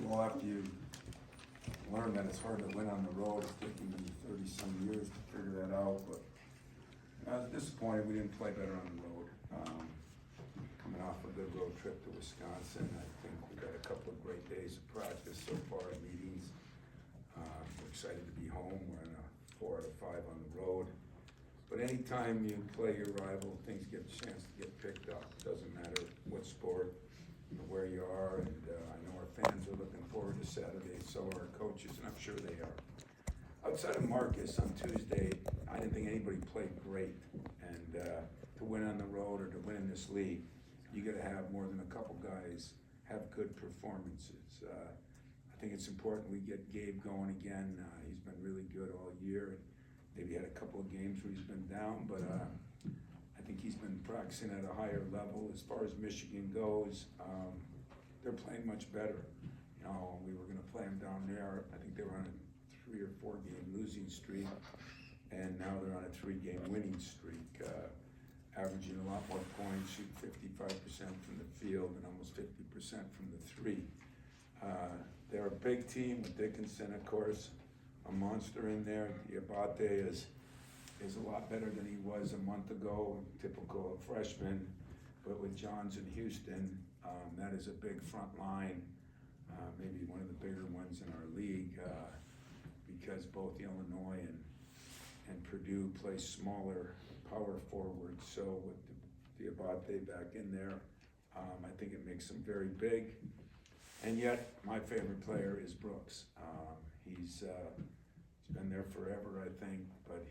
Well, after you learn that it's hard to win on the road, it's taken me 30-some years to figure that out, but I was disappointed we didn't play better on the road. Coming off a good road trip to Wisconsin, I think we got a couple of great days of practice so far at meetings. We're excited to be home. We're in a 4 out of 5 on the road. But anytime you play your rival, things get a chance to get picked up. It doesn't matter what sport or where you are, and I know our fans are looking forward to Saturday, so are our coaches, and I'm sure they are. Outside of Marcus on Tuesday, I didn't think anybody played great, and to win on the road or to win in this league, you got to have more than a couple guys have good performances. I think it's important we get Gabe going again. He's been really good all year, and maybe had a couple of games where he's been down, but I think he's been practicing at a higher level. As far as Michigan goes, they're playing much better. You know, we were going to play them down there. I think they were on a 3 or 4 game losing streak, and now they're on a 3-game winning streak, averaging a lot more points, shoot 55% from the field and almost 50% from the 3. They're a big team with Dickinson, of course, a monster in there. Diabate is a lot better than he was a month ago, typical freshman, but with Johns in Houston, that is a big front line, maybe one of the bigger ones in our league, because both Illinois and Purdue play smaller power forwards. So with Diabate back in there, I think it makes them very big. And yet, my favorite player is Brooks. He's been there forever, I think, but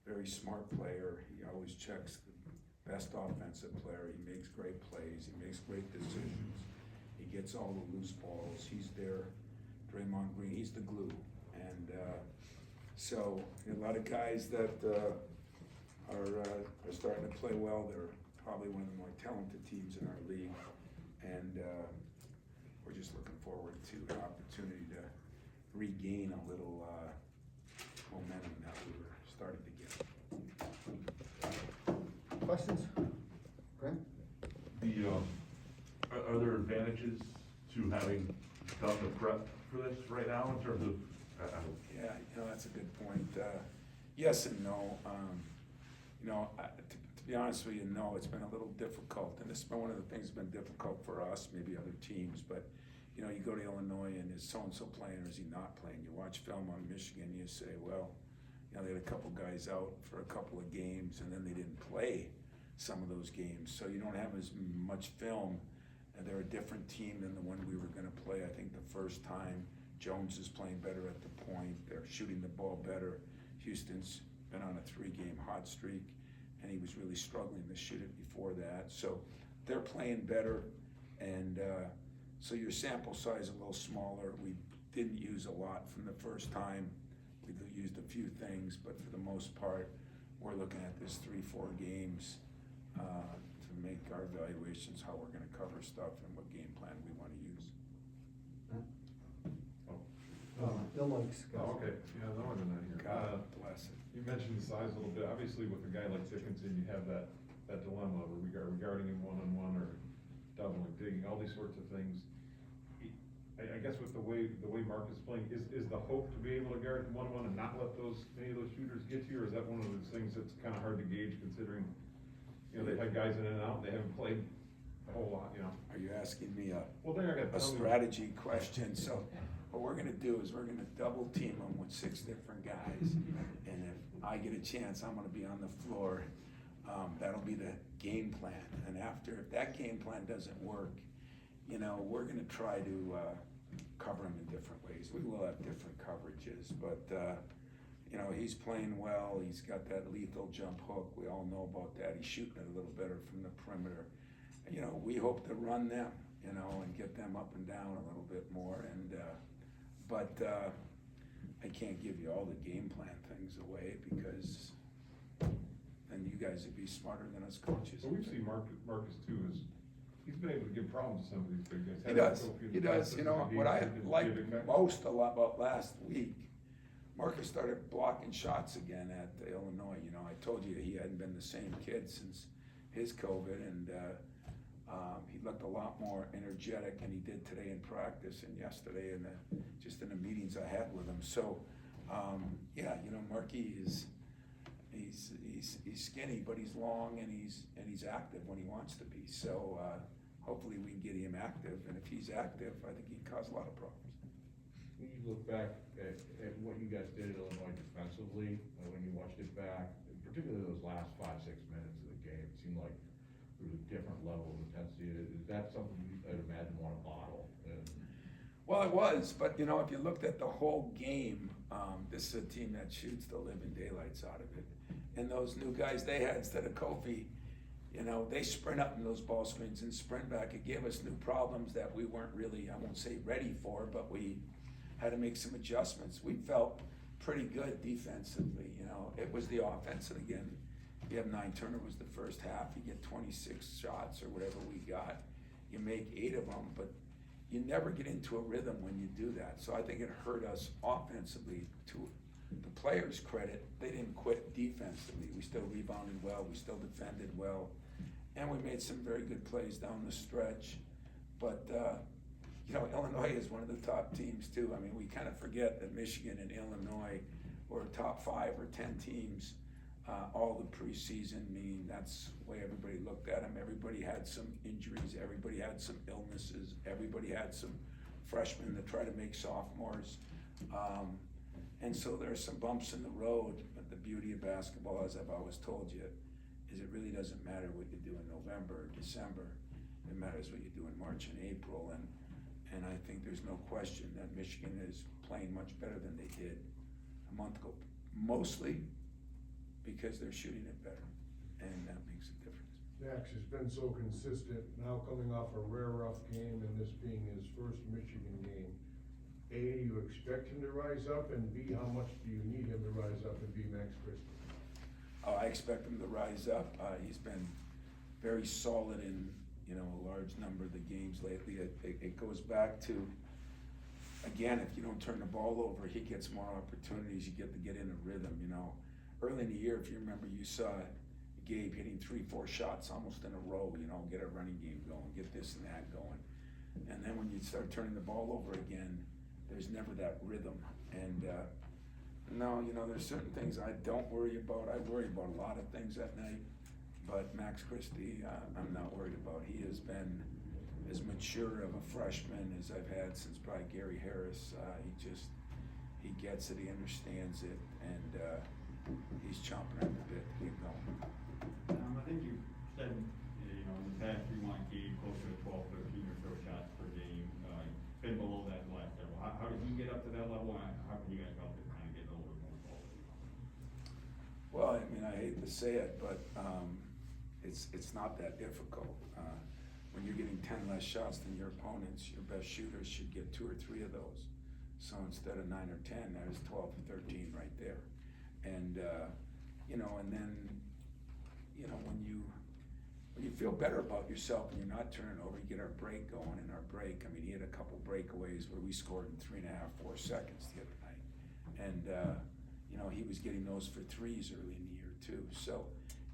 very smart player. He always checks the best offensive player. He makes great plays. He makes great decisions. He gets all the loose balls. He's there. Draymond Green, he's the glue. And so a lot of guys that are starting to play well. They're probably one of the more talented teams in our league. And we're just looking forward to an opportunity to regain a little momentum that we were starting to get. Questions? Graham? Are there advantages to having done the prep for this right now in terms of? Yeah, that's a good point. Yes and no. To be honest with you, no, it's been a little difficult, and this has been one of the things that's been difficult for us, maybe other teams, but you go to Illinois and is so-and-so playing or is he not playing? You watch film on Michigan, you say, well, they had a couple guys out for a couple of games and then they didn't play some of those games, so you don't have as much film, and they're a different team than the one we were going to play. I think the first time Jones is playing better at the point, they're shooting the ball better. Houston's been on a 3-game hot streak, and he was really struggling to shoot it before that. So they're playing better, and so your sample size is a little smaller. We didn't use a lot from the first time. We used a few things, but for the most part, we're looking at this 3-4 games to make our evaluations, how we're going to cover stuff and what game plan we want to use. Bill Likes. Oh, okay, yeah, no one in that here. God bless it. You mentioned the size a little bit. Obviously, with a guy like Dickinson, you have that dilemma regarding him one-on-one or doubling, digging, all these sorts of things. I guess with the way Mark is playing, is the hope to be able to guard him one-on-one and not let any of those shooters get to you, or is that one of those things that's kind of hard to gauge considering, they've had guys in and out, and they haven't played a whole lot, Are you asking me a strategy question? So what we're going to do is we're going to double team them with 6 different guys, and if I get a chance, I'm going to be on the floor. That'll be the game plan, and if that game plan doesn't work, we're going to try to cover him in different ways. We will have different coverages, but he's playing well. He's got that lethal jump hook. We all know about that. He's shooting it a little better from the perimeter. We hope to run them, and get them up and down a little bit more. And but I can't give you all the game plan things away because then you guys would be smarter than us coaches. But we've seen Marcus too he's been able to give problems to some of these big guys. He does. What I liked most about last week, Marcus started blocking shots again at Illinois. I told you he hadn't been the same kid since his COVID, and He looked a lot more energetic than he did today in practice and yesterday just in the meetings I had with him. So, yeah, you know, Markey he's skinny, but he's long and he's active when he wants to be. So, hopefully we can get him active, and if he's active, I think he'd cause a lot of problems. When you look back at what you guys did at Illinois defensively, when you watched it back, particularly those last 5-6 minutes of the game, it seemed like there was a different level of intensity. Is that something I'd imagine want to bottle? Well, it was, but you know, if you looked at the whole game, this is a team that shoots the living daylights out of it. And those new guys they had instead of Kofi, you know, they sprint up in those ball screens and sprint back. It gave us new problems that we weren't really, I won't say ready for, but we had to make some adjustments. We felt pretty good defensively, you know. It was the offense, and again, you have 9 turnovers the first half, you get 26 shots or whatever we got, you make 8 of them, but you never get into a rhythm when you do that. So I think it hurt us offensively. To the players' credit, they didn't quit defensively. We still rebounded well, we still defended well, and we made some very good plays down the stretch. But you know, Illinois is one of the top teams too. I mean, we kind of forget that Michigan and Illinois were top 5 or 10 teams all the preseason, meaning that's the way everybody looked at them. Everybody had some injuries, everybody had some illnesses, everybody had some freshmen that try to make sophomores. And so there's some bumps in the road, but the beauty of basketball, as I've always told you, is it really doesn't matter what you do in November or December. It matters what you do in March and April, and I think there's no question that Michigan is playing much better than they did a month ago, mostly because they're shooting it better, and that makes a difference. Max has been so consistent, now coming off a rare rough game and this being his first Michigan game. A, do you expect him to rise up, and B, how much do you need him to rise up and be Max Christie? Oh, I expect him to rise up. He's been very solid in, you know, a large number of the games lately. It goes back to, again, if you don't turn the ball over, he gets more opportunities. You get to get in a rhythm, you know. Early in the year, if you remember, you saw Gabe hitting 3-4 shots almost in a row, you know, get a running game going, get this and that going. And then when you start turning the ball over again, there's never that rhythm. And no, you know, there's certain things I don't worry about. I worry about a lot of things at night, but Max Christie, I'm not worried about. He has been as mature of a freshman as I've had since probably Gary Harris. He gets it, he understands it, and he's chomping at the bit to get going. I think you said, you know, in the past you want Gabe closer to 12, 13 or so shots per game. Been below that the last several. How did he get up to that level, and how can you guys help him kind of get a little bit more involved? Well, I mean, I hate to say it, but it's not that difficult. When you're getting 10 less shots than your opponents, your best shooters should get 2 or 3 of those. So instead of 9 or 10, there's 12 or 13 right there. And you know, and then, you know, when you feel better about yourself and you're not turning over, you get our break going. In our break, I mean, he had a couple breakaways where we scored in 3.5, 4 seconds the other night. And you know, he was getting those for 3s early in the year too. So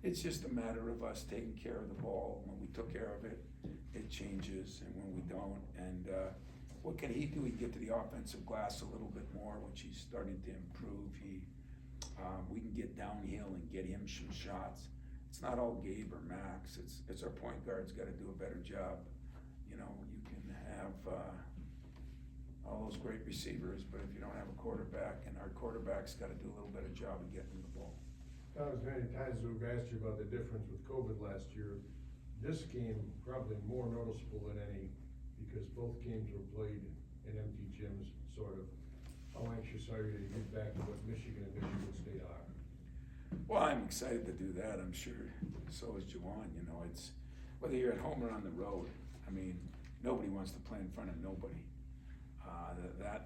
it's just a matter of us taking care of the ball. When we took care of it, it changes, and when we don't, and what can he do? He can get to the offensive glass a little bit more, which he's starting to improve. We can get downhill and get him some shots. It's not all Gabe or Max. It's our point guard's got to do a better job. You know, you can have all those great receivers, but if you don't have a quarterback, and our quarterback's got to do a little better job of getting the ball. As many times as we've asked you about the difference with COVID last year, this game probably more noticeable than any, because both games were played in empty gyms, sort of. How anxious are you to get back to what Michigan and Michigan State are? Well, I'm excited to do that. I'm sure so is Juwan. You know, it's whether you're at home or on the road. I mean, nobody wants to play in front of nobody.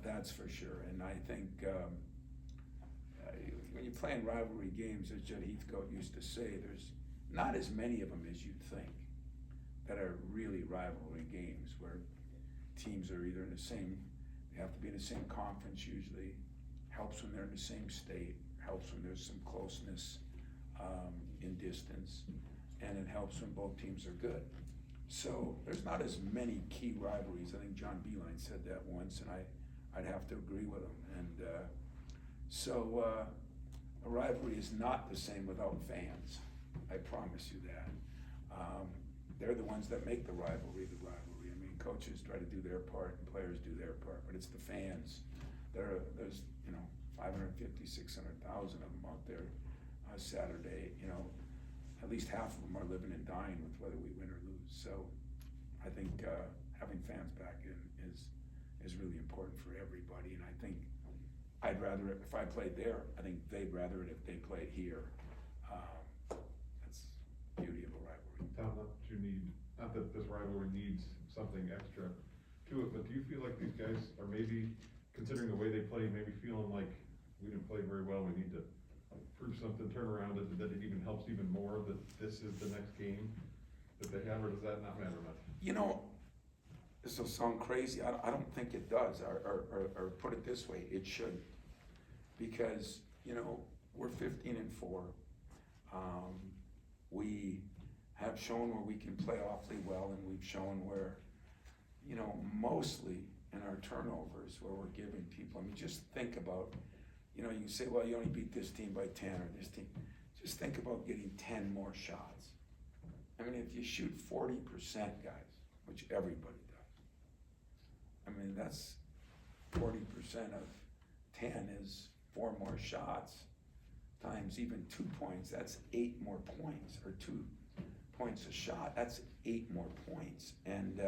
That's for sure. And I think when you play in rivalry games, as Judd Heathcote used to say, there's not as many of them as you'd think that are really rivalry games where teams are either in the same. They have to be in the same conference usually. Helps when they're in the same state. Helps when there's some closeness in distance, and it helps when both teams are good. So there's not as many key rivalries. I think John Beeline said that once, and I'd have to agree with him. And a rivalry is not the same without fans. I promise you that. They're the ones that make the rivalry the rivalry. I mean, coaches try to do their part and players do their part, but it's the fans. There's 550, 600,000 of them out there Saturday. At least half of them are living and dying with whether we win or lose. So I think having fans back in is really important for everybody. And I think I'd rather it if I played there. I think they'd rather it if they played here. That's the beauty of a rivalry. Tom, not that this rivalry needs something extra to it, but do you feel like these guys are maybe, considering the way they play, maybe feeling like we didn't play very well, we need to prove something, turn around it, that it even helps even more that this is the next game that they have, or does that not matter much? This will sound crazy. I don't think it does, or put it this way, it should. Because, we're 15-4. We have shown where we can play awfully well, and we've shown where, mostly in our turnovers, where we're giving people, just think about, you can say, well, you only beat this team by 10 or this team. Just think about getting 10 more shots. If you shoot 40%, guys, which everybody does, that's 40% of 10 is 4 more shots times even 2 points. That's 8 more points, or 2 points a shot. That's 8 more points. And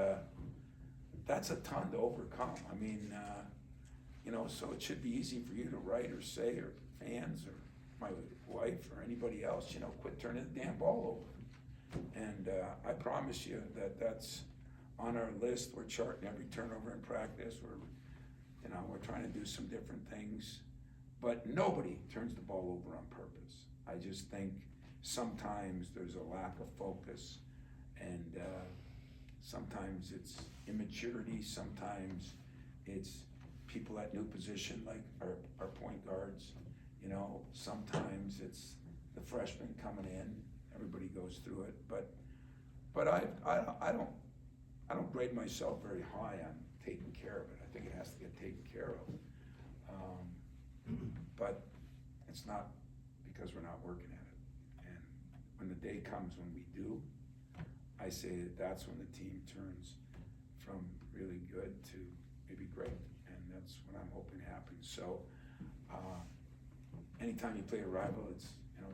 that's a ton to overcome. So it should be easy for you to write or say, or fans, or my wife, or anybody else, quit turning the damn ball over. And I promise you that that's on our list. We're charting every turnover in practice. We're trying to do some different things, but nobody turns the ball over on purpose. I just think sometimes there's a lack of focus, and sometimes it's immaturity, sometimes it's people at new position like our point guards, sometimes it's the freshmen coming in. Everybody goes through it, but I don't grade myself very high on taking care of it. I think it has to get taken care of, but it's not because we're not working at it. And when the day comes when we do, I say that's when the team turns from really good to maybe great, and that's what I'm hoping happens. So anytime you play a rival, it's,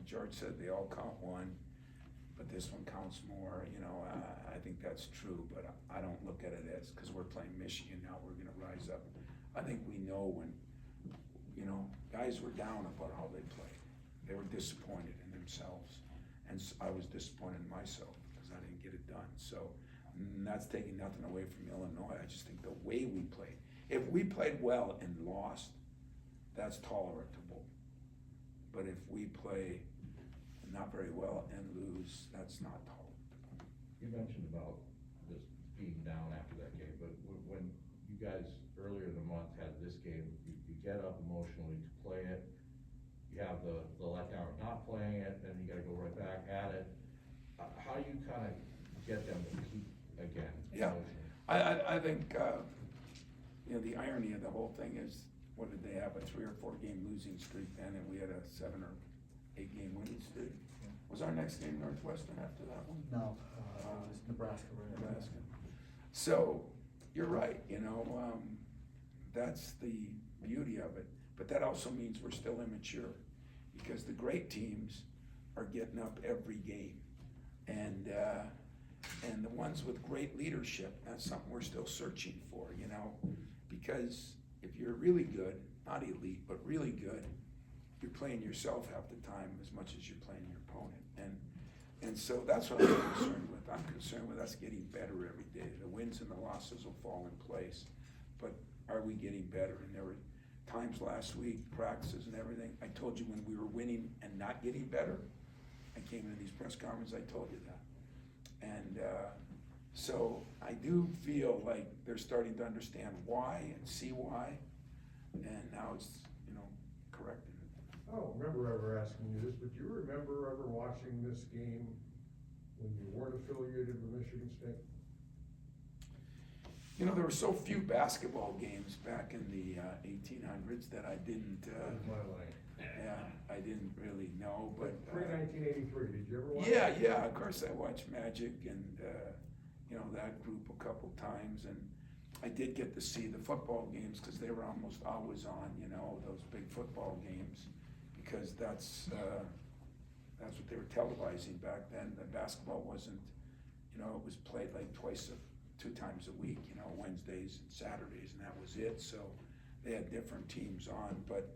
George said they all count one, but this one counts more. I think that's true, but I don't look at it as, because we're playing Michigan now, we're gonna rise up. I think we know when, guys were down about how they played. They were disappointed in themselves, and I was disappointed in myself because I didn't get it done. So that's taking nothing away from Illinois. I just think the way we played, if we played well and lost, that's tolerable. But if we play not very well and lose, that's not tolerable. You mentioned about this being down after that game, but when you guys earlier in the month had this game, you get up emotionally to play it. You have the letdown of not playing it, then you gotta go right back at it. How do you kind of get them to peak again? Yeah, I think, the irony of the whole thing is, what did they have, a 3 or 4 game losing streak then, and we had a 7 or 8 game winning streak? Was our next game Northwestern after that one? No, it was Nebraska, right? Nebraska. So, you're right, that's the beauty of it, but that also means we're still immature, because the great teams are getting up every game, and the ones with great leadership, that's something we're still searching for, because if you're really good, not elite, but really good, you're playing yourself half the time as much as you're playing your opponent. And so that's what I'm concerned with. I'm concerned with us getting better every day. The wins and the losses will fall in place, but are we getting better? And there were times last week, practices and everything, I told you when we were winning and not getting better, I came into these press conferences, I told you that. And so I do feel like they're starting to understand why and see why, and now it's, correcting it. I don't remember ever asking you this, but do you remember ever watching this game when you weren't affiliated with Michigan State? You know, there were so few basketball games back in the 1800s that I didn't, That was my line. yeah, I didn't really know, but. Pre-1983, did you ever watch? Yeah, of course I watched Magic and, you know, that group a couple times, and I did get to see the football games, cause they were almost always on, you know, those big football games, because that's what they were televising back then. The basketball wasn't, you know, it was played like two times a week, you know, Wednesdays and Saturdays, and that was it, so they had different teams on, but,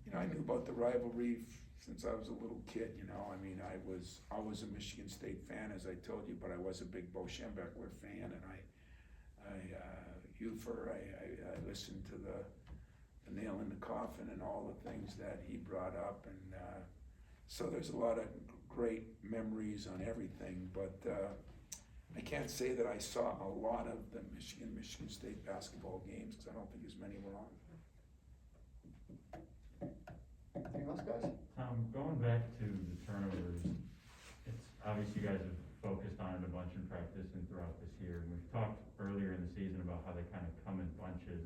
you know, I knew about the rivalry since I was a little kid, you know. I mean, I was always a Michigan State fan, as I told you, but I was a big Bo Schembechler fan, and I listened to the Nail in the Coffin and all the things that he brought up, and so there's a lot of great memories on everything, but I can't say that I saw a lot of the Michigan State basketball games, because I don't think as many were on. Anything else, guys? Tom, going back to the turnovers, it's obvious you guys have focused on it a bunch in practice and throughout this year. And we've talked earlier in the season about how they kind of come in bunches.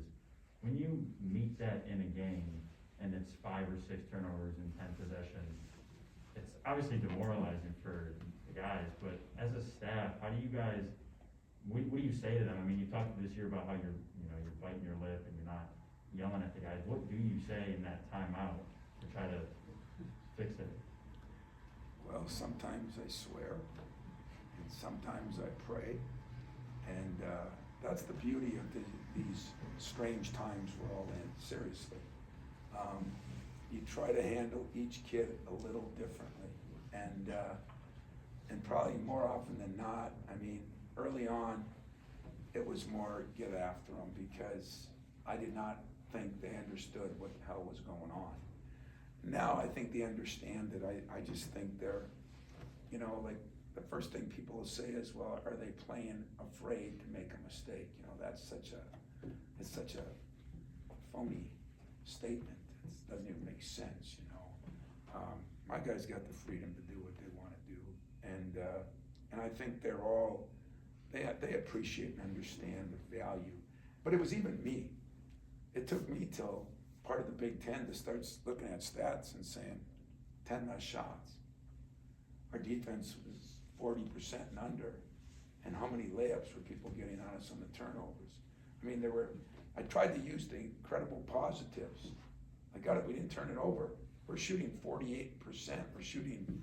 When you meet that in a game and it's 5 or 6 turnovers in 10 possessions, it's obviously demoralizing for the guys, but as a staff, how do you guys, what do you say to them? I mean, you talked this year about how you're biting your lip and you're not yelling at the guys. What do you say in that timeout to try to fix it? Well, sometimes I swear, and sometimes I pray, and that's the beauty of these strange times we're all in, seriously. You try to handle each kid a little differently, and probably more often than not, I mean, early on, it was more get after them, because I did not think they understood what the hell was going on. Now I think they understand that. I just think they're, you know, like the first thing people will say is, well, are they playing afraid to make a mistake? You know, it's such a phony statement. It doesn't even make sense, you know. My guys got the freedom to do what they want to do, and I think they're all, they appreciate and understand the value. But it was even me. It took me till part of the Big Ten to start looking at stats and saying 10 less shots. Our defense was 40% and under, and how many layups were people getting on us on the turnovers? I mean, I tried to use the incredible positives. I got it, we didn't turn it over. We're shooting 48%, we're shooting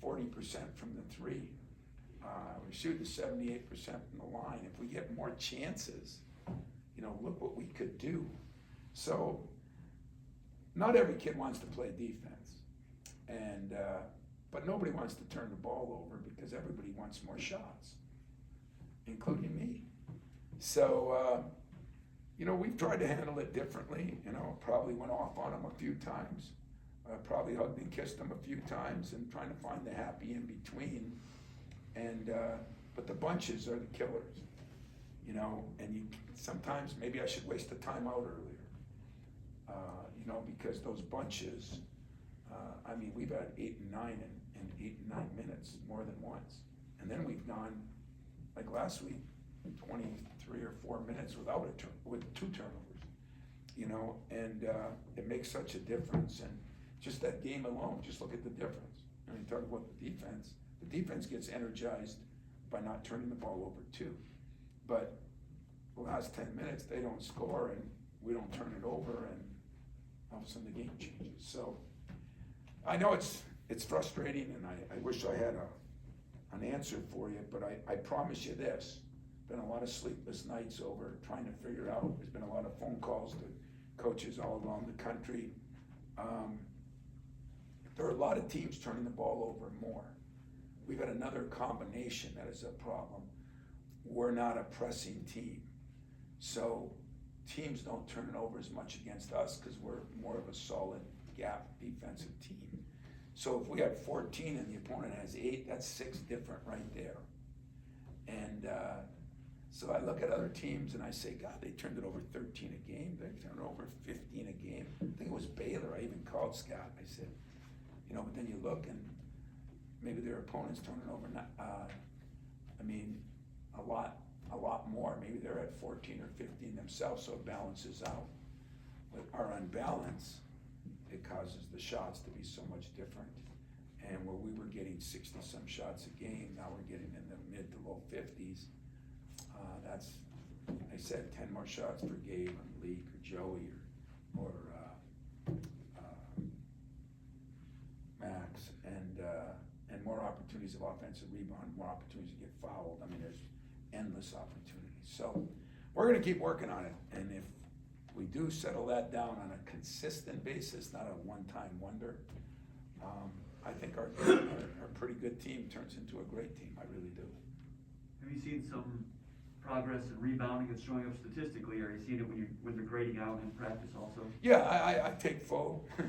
40% from the three. We're shooting 78% from the line. If we get more chances, you know, look what we could do. So, not every kid wants to play defense, and but nobody wants to turn the ball over, because everybody wants more shots, including me. So, you know, we've tried to handle it differently. You know, probably went off on them a few times, probably hugged and kissed them a few times, and trying to find the happy in between. And but the bunches are the killers, you know. And sometimes maybe I should waste the timeout earlier. You know, because those bunches, I mean, we've had 8 and 9 in 8 and 9 minutes more than once. And then we've gone, like last week, 23 or 4 minutes with 2 turnovers, you know, and it makes such a difference. And just that game alone, just look at the difference. I mean, talk about the defense gets energized by not turning the ball over too. But the last 10 minutes, they don't score and we don't turn it over, and all of a sudden the game changes. So I know it's frustrating, and I wish I had an answer for you, but I promise you this. Been a lot of sleepless nights over trying to figure out. There's been a lot of phone calls to coaches all around the country. There are a lot of teams turning the ball over more. We've got another combination that is a problem. We're not a pressing team. So teams don't turn it over as much against us because we're more of a solid gap defensive team. So if we have 14 and the opponent has 8, that's 6 different right there. And so I look at other teams and I say, God, they turned it over 13 a game. They turned it over 15 a game. I think it was Baylor. I even called Scott. I said, you know, but then you look and maybe their opponents turn it over, a lot a lot more, maybe they're at 14 or 15 themselves, so it balances out. But our unbalance, it causes the shots to be so much different. And where we were getting 60-some shots a game, now we're getting in the mid to low 50s. That's, I said, 10 more shots per Gabe or Leak or Joey or Max, and more opportunities of offensive rebound, more opportunities to get fouled. I mean, there's endless opportunities. So we're gonna keep working on it, and if we do settle that down on a consistent basis, not a one-time wonder, I think our pretty good team turns into a great team. I really do. Have you seen some progress in rebounding and showing up statistically, or are you seeing it when you're grading out in practice also? Yeah, I take full, I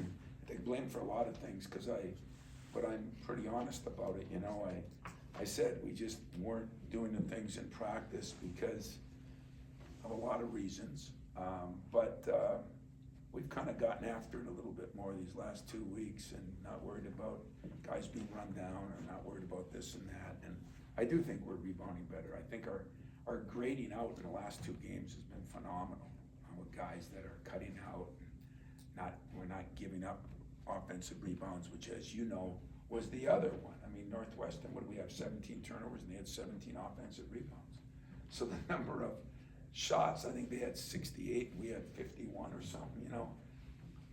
take blame for a lot of things, but I'm pretty honest about it, you know. I said we just weren't doing the things in practice because of a lot of reasons, but we've kind of gotten after it a little bit more these last 2 weeks, and not worried about guys being run down, or not worried about this and that, and I do think we're rebounding better. I think our grading out in the last 2 games has been phenomenal, with guys that are cutting out, we're not giving up offensive rebounds, which, as you know, was the other one. I mean, Northwestern, what do we have, 17 turnovers, and they had 17 offensive rebounds. So the number of shots, I think they had 68, and we had 51 or something, you know.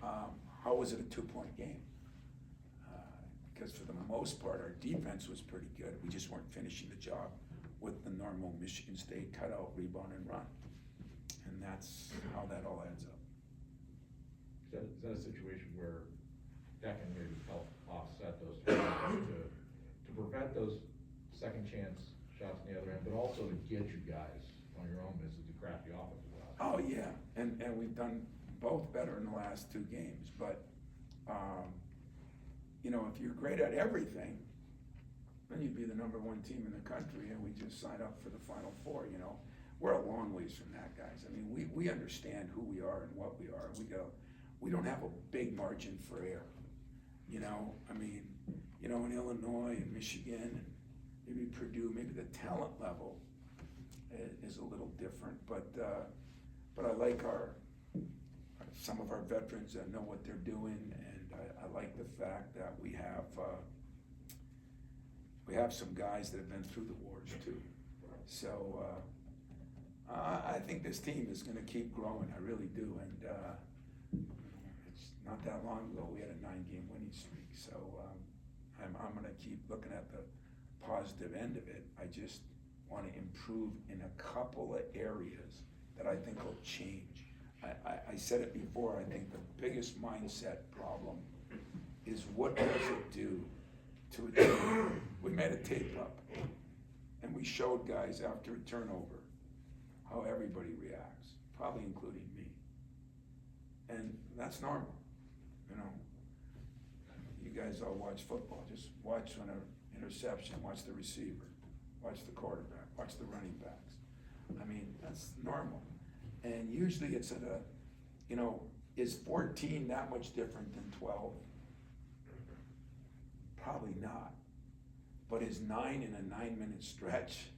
How was it a 2-point game? Because for the most part, our defense was pretty good. We just weren't finishing the job with the normal Michigan State cutout, rebound, and run. And that's how that all adds up. Is that a situation where that can maybe help offset those to prevent those second chance shots on the other end, but also to get you guys on your own misses to craft the offensive glass? Oh, yeah, and we've done both better in the last 2 games, but, you know, if you're great at everything, then you'd be the #1 team in the country, and we just signed up for the Final Four, you know. We're a long ways from that, guys. I mean, we understand who we are and what we are. We don't have a big margin for error, you know. I mean, you know, in Illinois and Michigan and maybe Purdue, maybe the talent level is a little different, but I like some of our veterans that know what they're doing, and I like the fact that we have some guys that have been through the wars too. So I think this team is going to keep growing. I really do, and it's not that long ago we had a 9-game winning streak. So I'm going to keep looking at the positive end of it. I just want to improve in a couple of areas that I think will change. I said it before, I think the biggest mindset problem is what does it do to a team? We made a tape up, and we showed guys after a turnover how everybody reacts, probably including me. And that's normal, you know. You guys all watch football, just watch an interception, watch the receiver, watch the quarterback, watch the running backs. I mean, that's normal. And usually it's you know, is 14 that much different than 12? Probably not. But is 9 in a 9-minute stretch,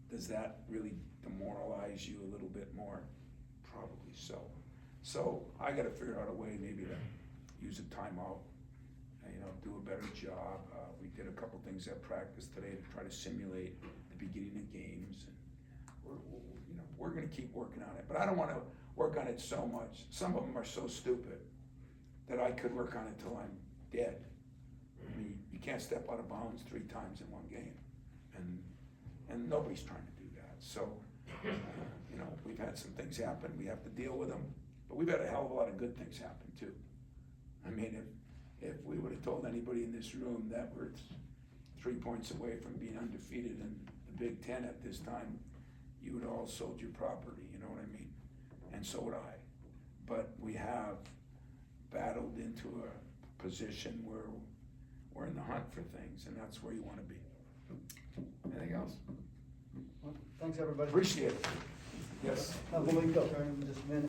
does that really demoralize you a little bit more? Probably so. So I gotta figure out a way maybe to use a timeout, you know, do a better job. We did a couple things at practice today to try to simulate the beginning of games. And we're gonna keep working on it, but I don't wanna work on it so much. Some of them are so stupid that I could work on it till I'm dead. I mean, you can't step out of bounds 3 times in one game, and nobody's trying to do that. So, you know, we've had some things happen, we have to deal with them, but we've had a hell of a lot of good things happen too. I mean, if we would have told anybody in this room that we're 3 points away from being undefeated in the Big Ten at this time, you would have all sold your property, you know what I mean? And so would I. But we have battled into a position where we're in the hunt for things, and that's where you want to be. Anything else? Well, thanks, everybody. Appreciate it. Yes. Have a week up there in just a minute.